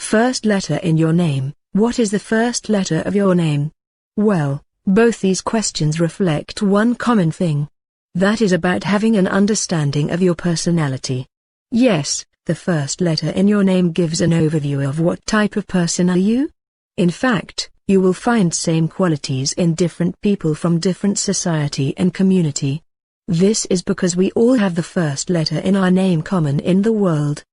First letter in your name. What is the first letter of your name? Well, both these questions reflect one common thing. That is about having an understanding of your personality. Yes, the first letter in your name gives an overview of what type of person are you. In fact, you will find same qualities in different people from different society and community. This is because we all have the first letter in our name common in the world.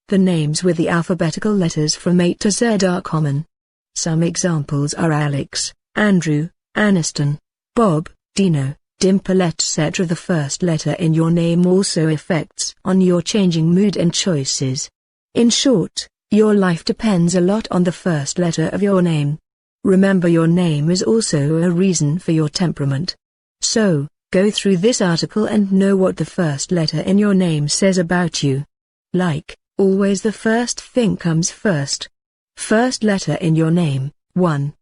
The names with the alphabetical letters from A to Z are common. Some examples are Alex, Andrew, Aniston, Bob, Dino, Dimple, etc. The first letter in your name also affects on your changing mood and choices. In short, your life depends a lot on the first letter of your name. Remember, your name is also a reason for your temperament. So, go through this article and know what the first letter in your name says about you. Like always, the first thing comes first. First letter in your name. 1.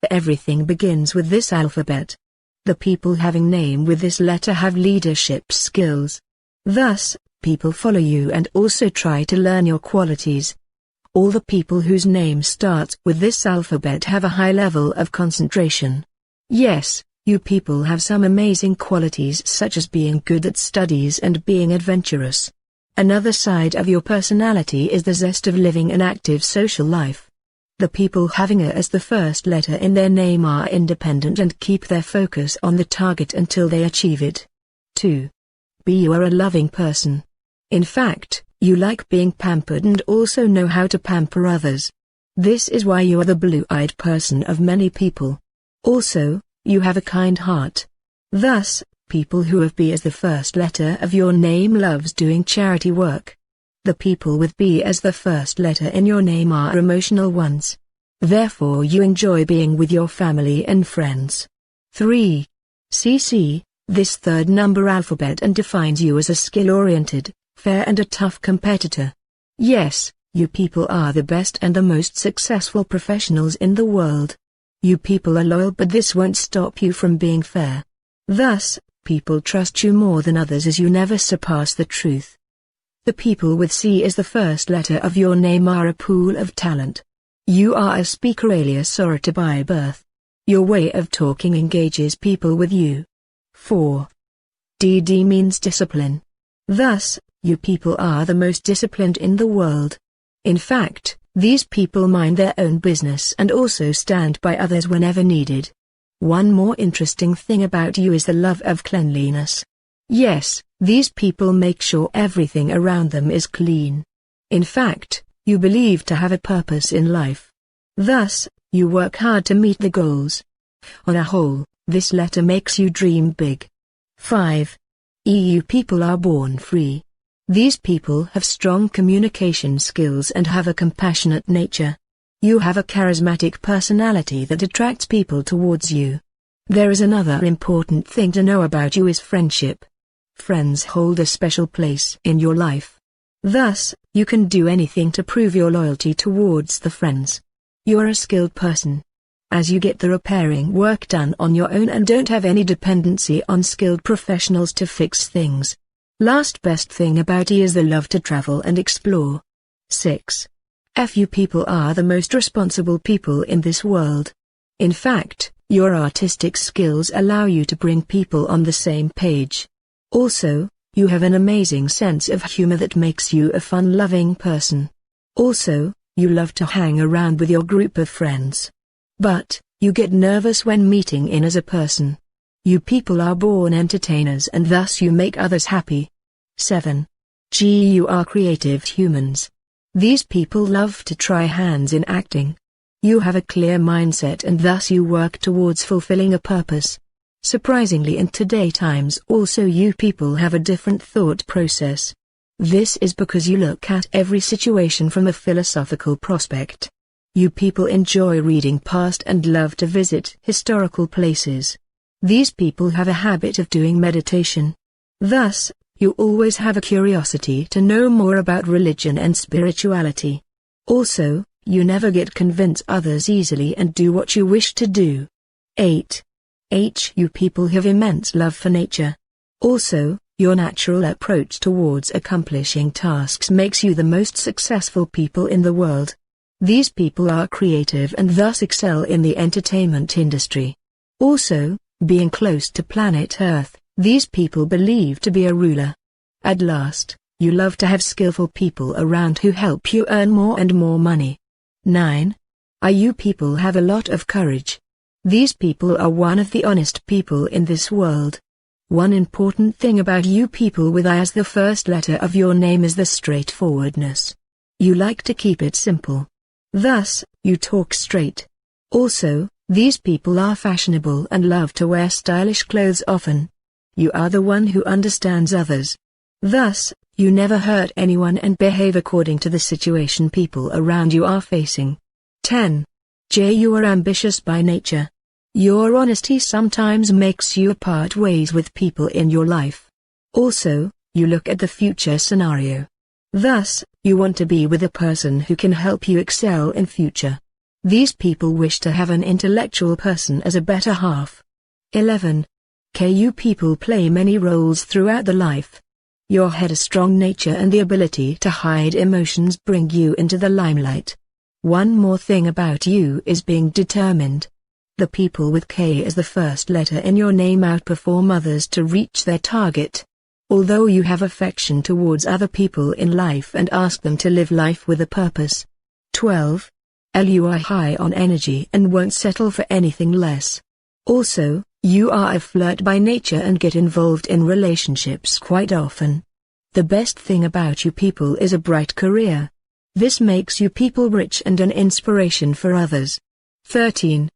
Everything begins with this alphabet. The people having name with this letter have leadership skills. Thus, people follow you and also try to learn your qualities. All the people whose name starts with this alphabet have a high level of concentration. Yes, you people have some amazing qualities such as being good at studies and being adventurous. Another side of your personality is the zest of living an active social life. The people having A as the first letter in their name are independent and keep their focus on the target until they achieve it. 2. B. You are a loving person. In fact, you like being pampered and also know how to pamper others. This is why you are the blue-eyed person of many people. Also, you have a kind heart. Thus, people who have B as the first letter of your name loves doing charity work. The people with B as the first letter in your name are emotional ones. Therefore you enjoy being with your family and friends. 3. CC, this third number alphabet and defines you as a skill-oriented, fair and a tough competitor. Yes, you people are the best and the most successful professionals in the world. You people are loyal, but this won't stop you from being fair. Thus, people trust you more than others as you never surpass the truth. The people with C as the first letter of your name are a pool of talent. You are a speaker alias orator by birth. Your way of talking engages people with you. 4. DD means discipline. Thus, you people are the most disciplined in the world. In fact, these people mind their own business and also stand by others whenever needed. One more interesting thing about you is the love of cleanliness. Yes, these people make sure everything around them is clean. In fact, you believe to have a purpose in life. Thus, you work hard to meet the goals. On a whole, this letter makes you dream big. 5. EU people are born free. These people have strong communication skills and have a compassionate nature. You have a charismatic personality that attracts people towards you. There is another important thing to know about you is friendship. Friends hold a special place in your life. Thus, you can do anything to prove your loyalty towards the friends. You are a skilled person. As you get the repairing work done on your own and don't have any dependency on skilled professionals to fix things. Last best thing about you is the love to travel and explore. 6. You people are the most responsible people in this world. In fact, your artistic skills allow you to bring people on the same page. Also, you have an amazing sense of humor that makes you a fun-loving person. Also, you love to hang around with your group of friends. But, you get nervous when meeting in as a person. You people are born entertainers and thus you make others happy. 7. You are creative humans. These people love to try hands in acting. You have a clear mindset and thus you work towards fulfilling a purpose. Surprisingly, in today's times also you people have a different thought process. This is because you look at every situation from a philosophical prospect. You people enjoy reading past and love to visit historical places. These people have a habit of doing meditation. Thus, you always have a curiosity to know more about religion and spirituality. Also, you never get convince others easily and do what you wish to do. 8. You people have immense love for nature. Also, your natural approach towards accomplishing tasks makes you the most successful people in the world. These people are creative and thus excel in the entertainment industry. Also, being close to planet Earth, these people believe to be a ruler. At last, you love to have skillful people around who help you earn more and more money. 9. You people have a lot of courage. These people are one of the honest people in this world. One important thing about you people with I as the first letter of your name is the straightforwardness. You like to keep it simple. Thus, you talk straight. Also, these people are fashionable and love to wear stylish clothes often. You are the one who understands others. Thus, you never hurt anyone and behave according to the situation people around you are facing. 10. You are ambitious by nature. Your honesty sometimes makes you part ways with people in your life. Also, you look at the future scenario. Thus, you want to be with a person who can help you excel in future. These people wish to have an intellectual person as a better half. 11. You people play many roles throughout the life. Your head, a strong nature and the ability to hide emotions bring you into the limelight. One more thing about you is being determined. The people with K as the first letter in your name outperform others to reach their target. Although you have affection towards other people in life and ask them to live life with a purpose. 12. You are high on energy and won't settle for anything less. Also, you are a flirt by nature and get involved in relationships quite often. The best thing about you people is a bright career. This makes you people rich and an inspiration for others. 13.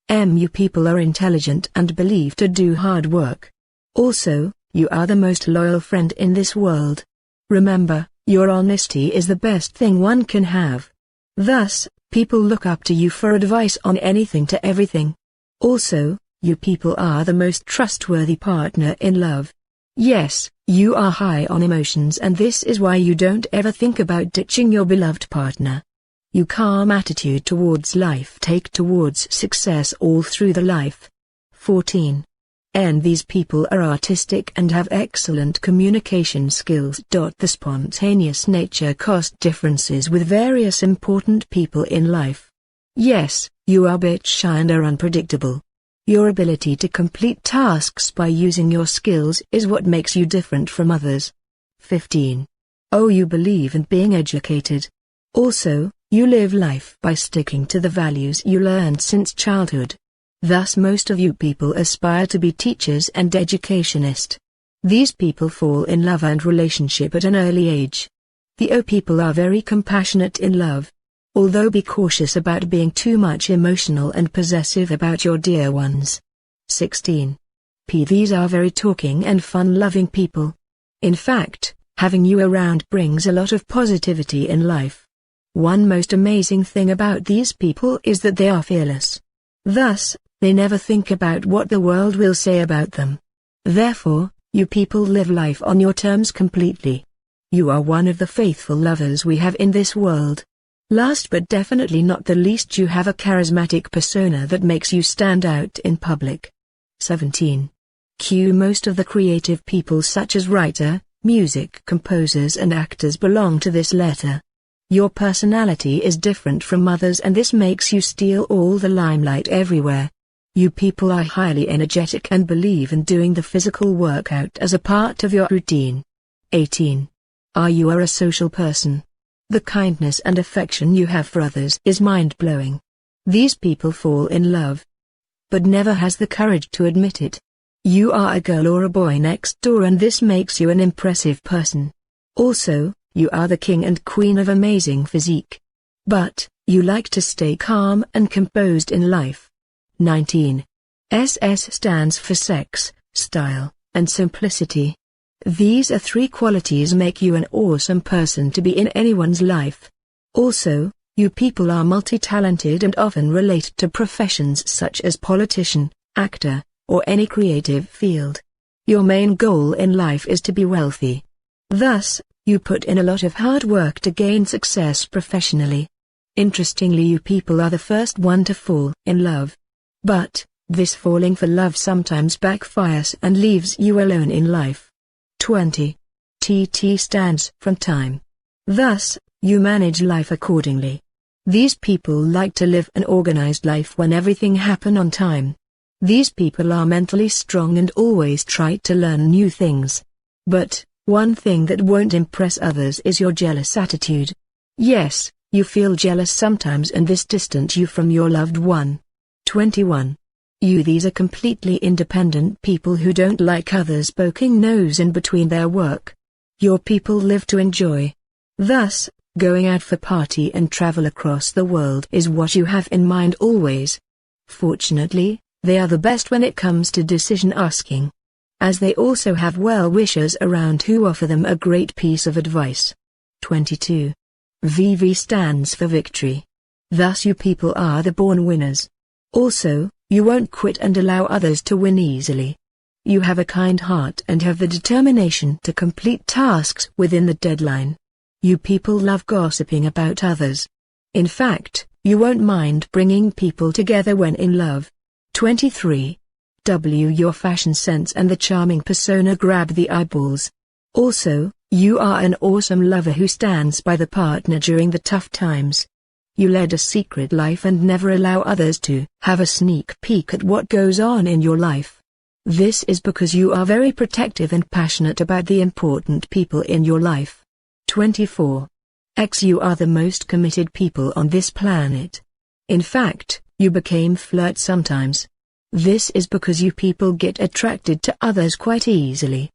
You people are intelligent and believe to do hard work. Also, you are the most loyal friend in this world. Remember, your honesty is the best thing one can have. Thus, people look up to you for advice on anything to everything. Also, you people are the most trustworthy partner in love. Yes, you are high on emotions and this is why you don't ever think about ditching your beloved partner. Your calm attitude towards life take towards success all through the life. 14. These people are artistic and have excellent communication skills. The spontaneous nature caused differences with various important people in life. Yes, you are a bit shy and are unpredictable. Your ability to complete tasks by using your skills is what makes you different from others. 15. You believe in being educated. Also, you live life by sticking to the values you learned since childhood. Thus most of you people aspire to be teachers and educationists. These people fall in love and relationship at an early age. The people are very compassionate in love. Although be cautious about being too much emotional and possessive about your dear ones. 16. These are very talking and fun-loving people. In fact, having you around brings a lot of positivity in life. One most amazing thing about these people is that they are fearless. Thus, they never think about what the world will say about them. Therefore, you people live life on your terms completely. You are one of the faithful lovers we have in this world. Last but definitely not the least, you have a charismatic persona that makes you stand out in public. 17. Most of the creative people such as writer, music composers and actors belong to this letter. Your personality is different from others and this makes you steal all the limelight everywhere. You people are highly energetic and believe in doing the physical workout as a part of your routine. 18. You are a social person. The kindness and affection you have for others is mind-blowing. These people fall in love, but never has the courage to admit it. You are a girl or a boy next door and this makes you an impressive person. Also, you are the king and queen of amazing physique. But, you like to stay calm and composed in life. 19. SS stands for sex, style, and simplicity. These are three qualities make you an awesome person to be in anyone's life. Also, you people are multi-talented and often relate to professions such as politician, actor, or any creative field. Your main goal in life is to be wealthy. Thus, you put in a lot of hard work to gain success professionally. Interestingly, you people are the first one to fall in love. But, this falling for love sometimes backfires and leaves you alone in life. 20. TT stands from time. Thus, you manage life accordingly. These people like to live an organized life when everything happen on time. These people are mentally strong and always try to learn new things. But, one thing that won't impress others is your jealous attitude. Yes, you feel jealous sometimes, and this distance you from your loved one. 21. These are completely independent people who don't like others poking nose in between their work. Your people live to enjoy. Thus, going out for party and travel across the world is what you have in mind always. Fortunately, they are the best when it comes to decision asking. As they also have well-wishers around who offer them a great piece of advice. 22. VV stands for victory. Thus you people are the born winners. Also, you won't quit and allow others to win easily. You have a kind heart and have the determination to complete tasks within the deadline. You people love gossiping about others. In fact, you won't mind bringing people together when in love. 23. Your fashion sense and the charming persona grab the eyeballs. Also, you are an awesome lover who stands by the partner during the tough times. You led a secret life and never allow others to have a sneak peek at what goes on in your life. This is because you are very protective and passionate about the important people in your life. 24. You are the most committed people on this planet. In fact, you became flirt sometimes. This is because you people get attracted to others quite easily.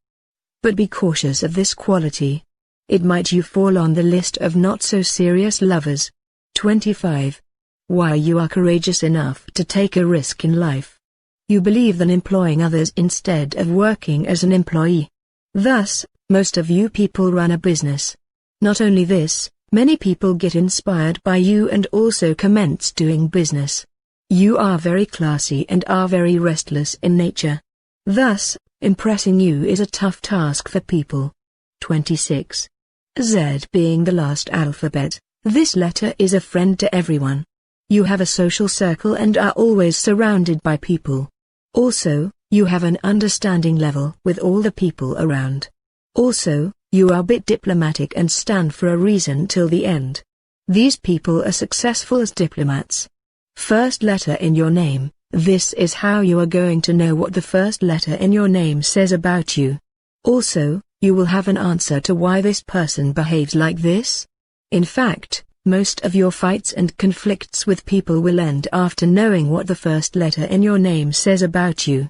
But be cautious of this quality. It might you fall on the list of not so serious lovers. 25. You are courageous enough to take a risk in life. You believe in employing others instead of working as an employee. Thus, most of you people run a business. Not only this, many people get inspired by you and also commence doing business. You are very classy and are very restless in nature. Thus, impressing you is a tough task for people. 26. Z being the last alphabet, this letter is a friend to everyone. You have a social circle and are always surrounded by people. Also, you have an understanding level with all the people around. Also, you are a bit diplomatic and stand for a reason till the end. These people are successful as diplomats. First letter in your name, this is how you are going to know what the first letter in your name says about you. Also, you will have an answer to why this person behaves like this. In fact, most of your fights and conflicts with people will end after knowing what the first letter in your name says about you.